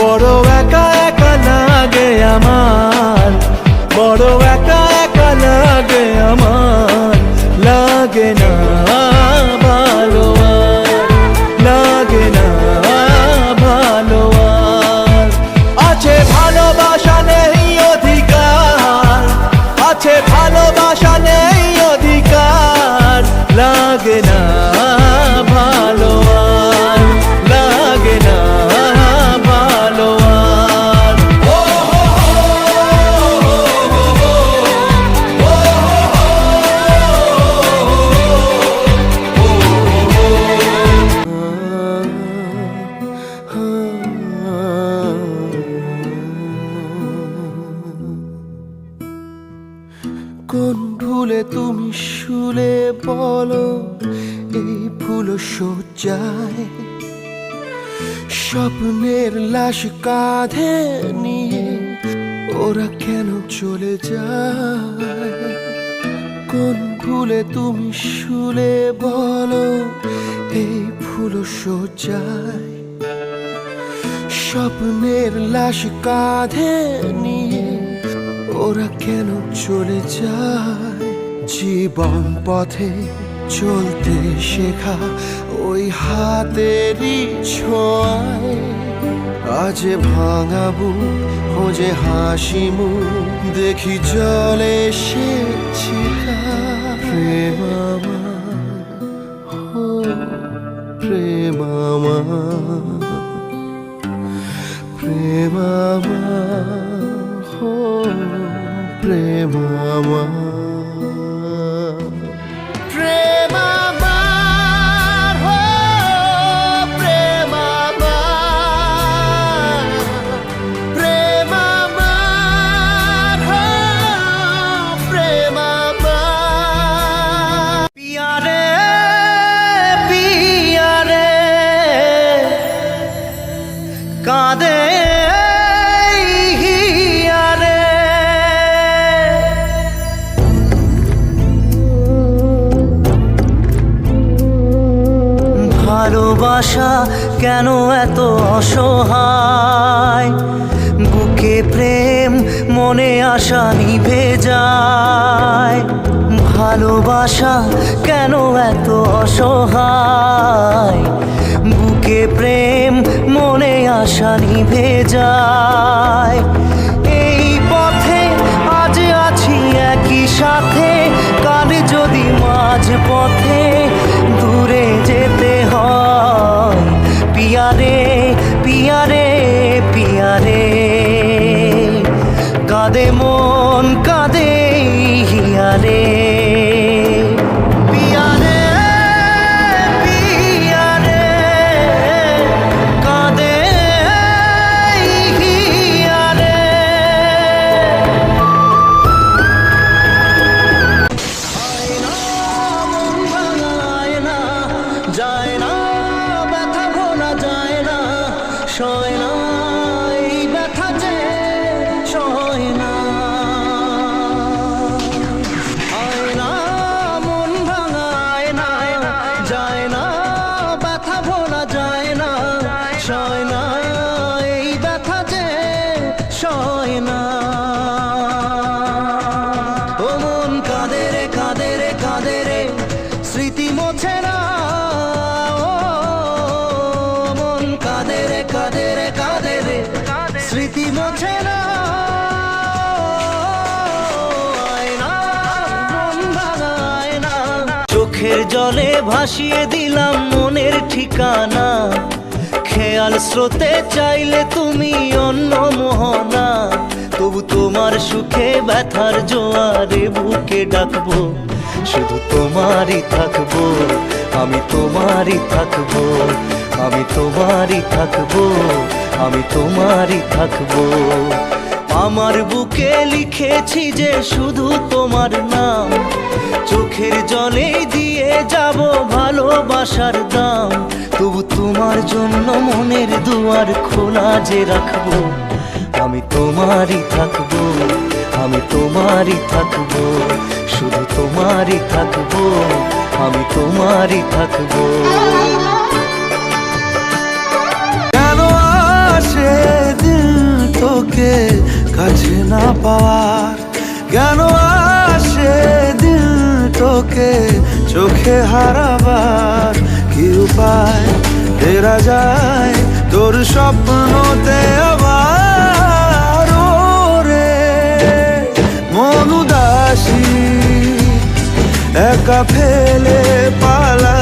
বড় একা একা লাগে আমার, বড় একা একা লাগে আমার, লাগে না ভালো আর, লাগে না ভালো আর। আছে ভালোবাসা নেই অধিকার, আছে ভালোবাসা নেই অধিকার, লাগে না ভালো আর, লাগে না ভালো আর। কোন ভুলে তুমি শুলে বলো এই ফুল সজ্জায়, স্বপ্নের লাশ কাঁধে নিয়ে ওরা কেন চলে যায়? কোন ভুলে তুমি শুলে বলো এই ফুল সজ্জায়, স্বপ্নের লাশ কাঁধে নিয়ে ওরা কেন চলে যায়? জীবন পথে চলতে শেখা ওই হাতেরই ছোঁয়ায়, আজ ভাঙাবো খোঁজে হাসি মুখ দেখি জলে সে চিকা। প্রেম আমার, ও প্রেম আমার, প্রেম আমার, ও প্রেম আমার, প্রেম আমার, ও প্রেম আমার, প্রেম আমার, ও প্রেম আমার। পিয়া রে পিয়া রে কাঁদে ভালোবাসা কেন এত অসহায়, বুকে প্রেম মনে আশা নিভে যায়। ভালোবাসা কেন এত অসহায়, বুকে প্রেম মনে আশা নিভে যায়। এই পথে আজ আছি একই সাথে, কাল যদি মাঝ পথে দূরে যেতে হয়। পিয়া রে পিয়া রে পিয়া রে কাঁদে মন কাঁদে হিয়া রে। পিয়া রে পিয়া রে কাঁদে হিয়া রে। যায় না ব্যথা ভোলা যায় না, সয় না এই ব্যথা যে সয় না। আয় না মন ভাঙায় না, যায় না ব্যথা ভোলা যায় না, সয় না এই ব্যথা যে সয় না। ও মন কাঁদে রে কাঁদে রে কাঁদে রে, স্মৃতি মোছে না। স্মৃতি মোছে না, মন ভাঙায় না। চোখের জলে ভাসিয়ে দিলাম মনের ঠিকানা, খেয়াল স্রোতে চাইলে তুমি অন্য মোহনা। তবু তোমার সুখে ব্যথার জোয়ারে বুকে ডাকবো, শুধু তোমারই থাকবো, আমি তোমারই থাকবো, আমি তোমারই থাকবো, আমি তোমারই থাকবো। আমার বুকে লিখেছি যে শুধু তোমার নাম, চোখের জলে দিয়ে যাব ভালোবাসার দাম। তবু তোমার জন্য মনের দুয়ার খোলা যে রাখবো, আমি তোমারই থাকবো, আমি তোমারই থাকবো, শুধু তোমারই থাকবো, আমি তোমারই থাকবো। কেন আসে পাওয়ার। কেন আসে দিল তোকে চোখে হারাবার, কি উপায় ফেরা যায় তোর স্বপ্নতে আবার। ওরে মন উদাসী একা ফেলে পালা